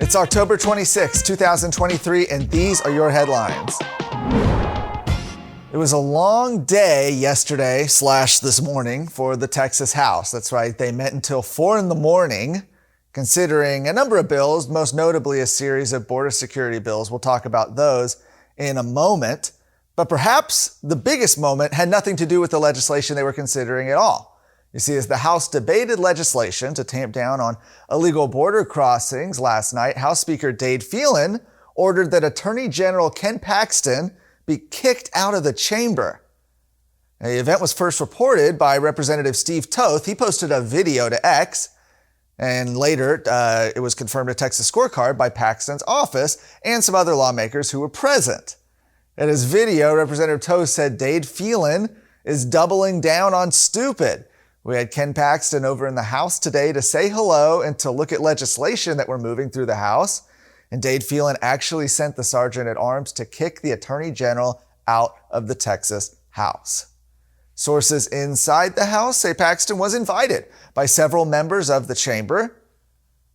It's October 26, 2023, and these are your headlines. It was a long day yesterday / this morning for the Texas House. That's right, they met until 4 in the morning, considering a number of bills, most notably a series of border security bills. We'll talk about those in a moment. But perhaps the biggest moment had nothing to do with the legislation they were considering at all. You see, as the House debated legislation to tamp down on illegal border crossings last night, House Speaker Dade Phelan ordered that Attorney General Ken Paxton be kicked out of the chamber. Now, the event was first reported by Representative Toth. He posted a video to X, and later it was confirmed to Texas Scorecard by Paxton's office and some other lawmakers who were present. In his video, Representative Toth said Dade Phelan is doubling down on stupid. We had Ken Paxton over in the House today to say hello and to look at legislation that we're moving through the House. And Dade Phelan actually sent the sergeant at arms to kick the Attorney General out of the Texas House. Sources inside the House say Paxton was invited by several members of the chamber.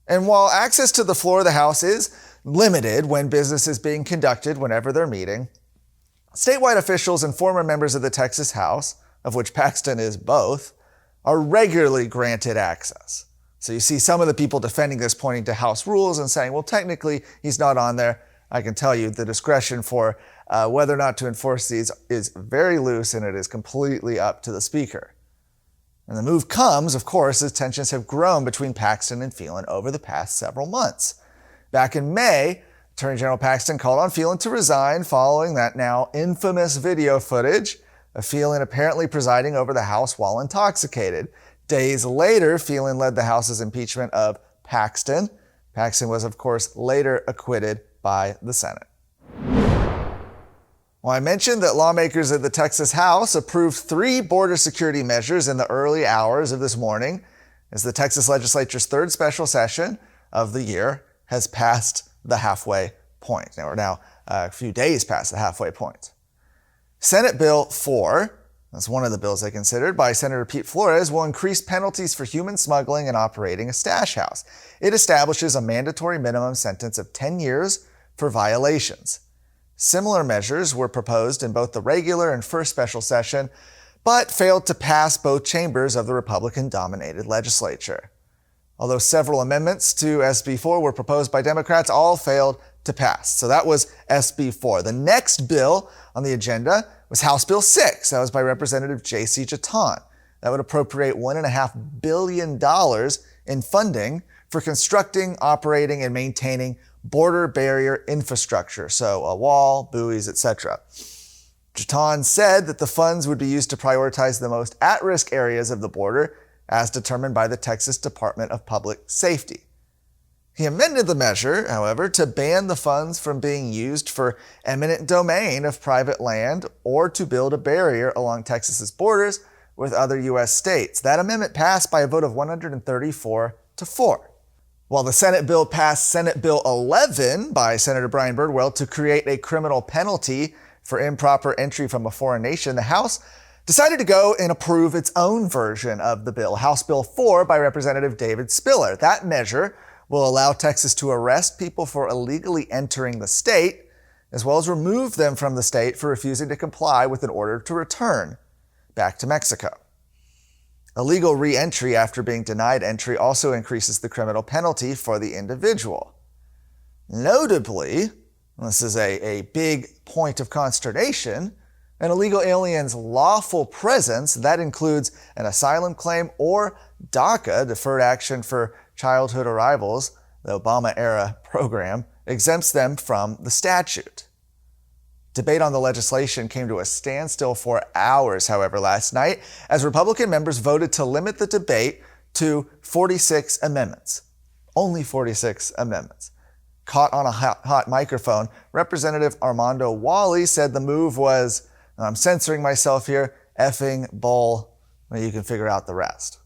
And while access to the floor of the House is limited when business is being conducted whenever they're meeting, statewide officials and former members of the Texas House, of which Paxton is both, are regularly granted access. So you see some of the people defending this pointing to House rules and saying, well, technically he's not on there. I can tell you the discretion for whether or not to enforce these is very loose, and it is completely up to the Speaker. And the move comes, of course, as tensions have grown between Paxton and Phelan over the past several months. Back in May, Attorney General Paxton called on Phelan to resign following that now infamous video footage of Phelan apparently presiding over the House while intoxicated. Days later, Phelan led the House's impeachment of Paxton. Paxton was, of course, later acquitted by the Senate. Well, I mentioned that lawmakers at the Texas House approved 3 border security measures in the early hours of this morning as the Texas legislature's third special session of the year has passed the halfway point. Now, we're now a few days past the halfway point. Senate Bill 4, that's one of the bills they considered, by Senator Pete Flores, will increase penalties for human smuggling and operating a stash house. It establishes a mandatory minimum sentence of 10 years for violations. Similar measures were proposed in both the regular and first special session, but failed to pass both chambers of the Republican-dominated legislature. Although several amendments to SB 4 were proposed by Democrats, all failed to pass. So that was SB 4. The next bill on the agenda was House Bill 6. That was by Representative J.C. Toth. That would appropriate $1.5 billion in funding for constructing, operating, and maintaining border barrier infrastructure. So a wall, buoys, etc. Toth said that the funds would be used to prioritize the most at-risk areas of the border as determined by the Texas Department of Public Safety. He amended the measure, however, to ban the funds from being used for eminent domain of private land or to build a barrier along Texas's borders with other U.S. states. That amendment passed by a vote of 134 to 4. While the Senate bill passed Senate Bill 11 by Senator Brian Birdwell to create a criminal penalty for improper entry from a foreign nation, the House decided to go and approve its own version of the bill, House Bill 4 by Representative David Spiller. That measure will allow Texas to arrest people for illegally entering the state, as well as remove them from the state for refusing to comply with an order to return back to Mexico. Illegal re-entry after being denied entry also increases the criminal penalty for the individual. Notably, this is a big point of consternation, an illegal alien's lawful presence, that includes an asylum claim or DACA, Deferred Action for Childhood Arrivals, the Obama-era program, exempts them from the statute. Debate on the legislation came to a standstill for hours, however, last night, as Republican members voted to limit the debate to 46 amendments. Only 46 amendments. Caught on a hot microphone, Representative Armando Wally said the move was, and I'm censoring myself here, effing bull. Well, you can figure out the rest.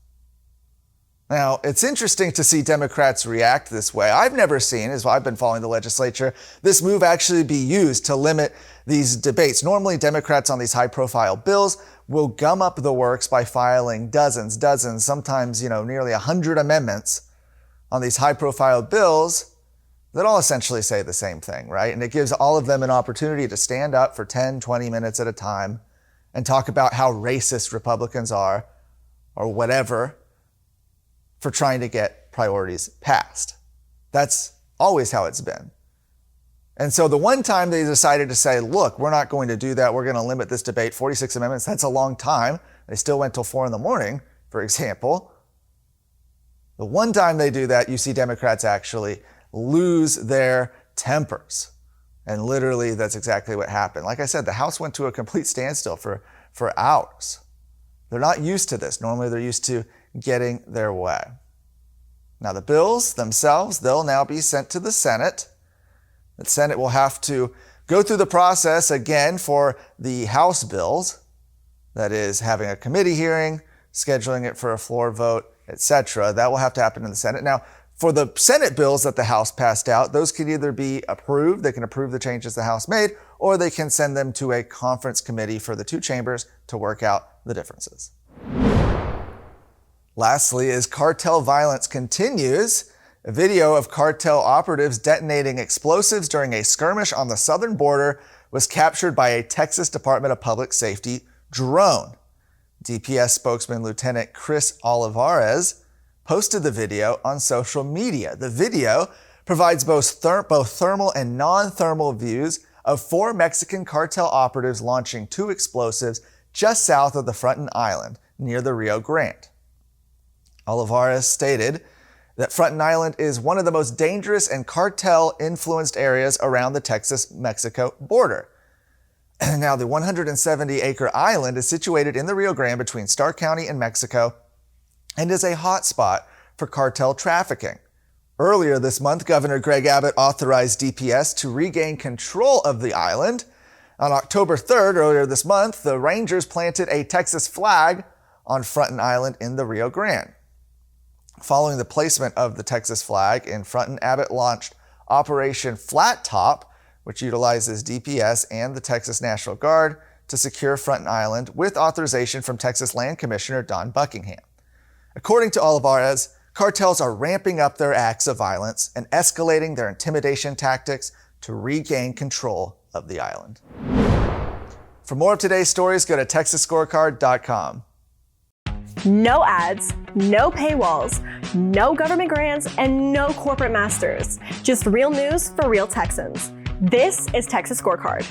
Now, it's interesting to see Democrats react this way. I've never seen, as I've been following the legislature, this move actually be used to limit these debates. Normally, Democrats on these high-profile bills will gum up the works by filing dozens, sometimes, nearly 100 amendments on these high-profile bills that all essentially say the same thing, right? And it gives all of them an opportunity to stand up for 10, 20 minutes at a time and talk about how racist Republicans are or whatever for trying to get priorities passed. That's always how it's been. And so the one time they decided to say, look, we're not going to do that. We're going to limit this debate, 46 amendments. That's a long time. They still went till 4 a.m, for example. The one time they do that, you see Democrats actually lose their tempers. And literally, that's exactly what happened. Like I said, the House went to a complete standstill for hours. They're not used to this. Normally, they're used to getting their way. Now, the bills themselves, they'll now be sent to the Senate. The Senate will have to go through the process again for the House bills. That is, having a committee hearing, scheduling it for a floor vote, etc. That will have to happen in the Senate. Now, for the Senate bills that the House passed out, those can either be approved, they can approve the changes the House made, or they can send them to a conference committee for the two chambers to work out the differences. Lastly, as cartel violence continues, a video of cartel operatives detonating explosives during a skirmish on the southern border was captured by a Texas Department of Public Safety drone. DPS spokesman Lieutenant Chris Olivares posted the video on social media. The video provides both thermal and non-thermal views of 4 Mexican cartel operatives launching 2 explosives just south of the Fronten Island near the Rio Grande. Olivares stated that Fronten Island is one of the most dangerous and cartel-influenced areas around the Texas-Mexico border. Now, the 170-acre island is situated in the Rio Grande between Starr County and Mexico and is a hotspot for cartel trafficking. Earlier this month, Governor Greg Abbott authorized DPS to regain control of the island. On October 3rd, earlier this month, the Rangers planted a Texas flag on Fronten Island in the Rio Grande. Following the placement of the Texas flag in Fronten, Abbott launched Operation Flat Top, which utilizes DPS and the Texas National Guard to secure Fronten Island with authorization from Texas Land Commissioner Don Buckingham. According to Olivares, cartels are ramping up their acts of violence and escalating their intimidation tactics to regain control of the island. For more of today's stories, go to TexasScorecard.com. No ads, no paywalls, no government grants, and no corporate masters. Just real news for real Texans. This is Texas Scorecard.